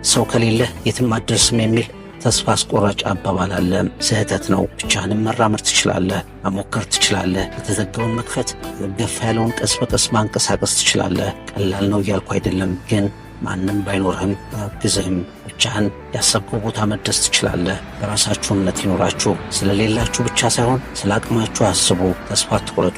ሰው ከሌለ የትም አትደርስም የሚል ተስፋ አስቆራጭ አባባል አለ። ስህተት ነው። ብቻህንም መራመድ ትችላለህ፣ መሞከር ትችላለህ። የተዘጋውን መክፈት፣ ገፋ ያለውን ቀስ በቀስ ማንቀሳቀስ ትችላለህ። ቀላል ነው እያልኩ አይደለም፣ ግን ማንም ባይኖርህም አግዝህም ብቻህን ያሰብከው ቦታ መድረስ ትችላለህ። በራሳችሁ እምነት ይኖራችሁ። ስለሌላችሁ ብቻ ሳይሆን ስለ አቅማችሁ አስቡ። ተስፋ አትቁረጡ።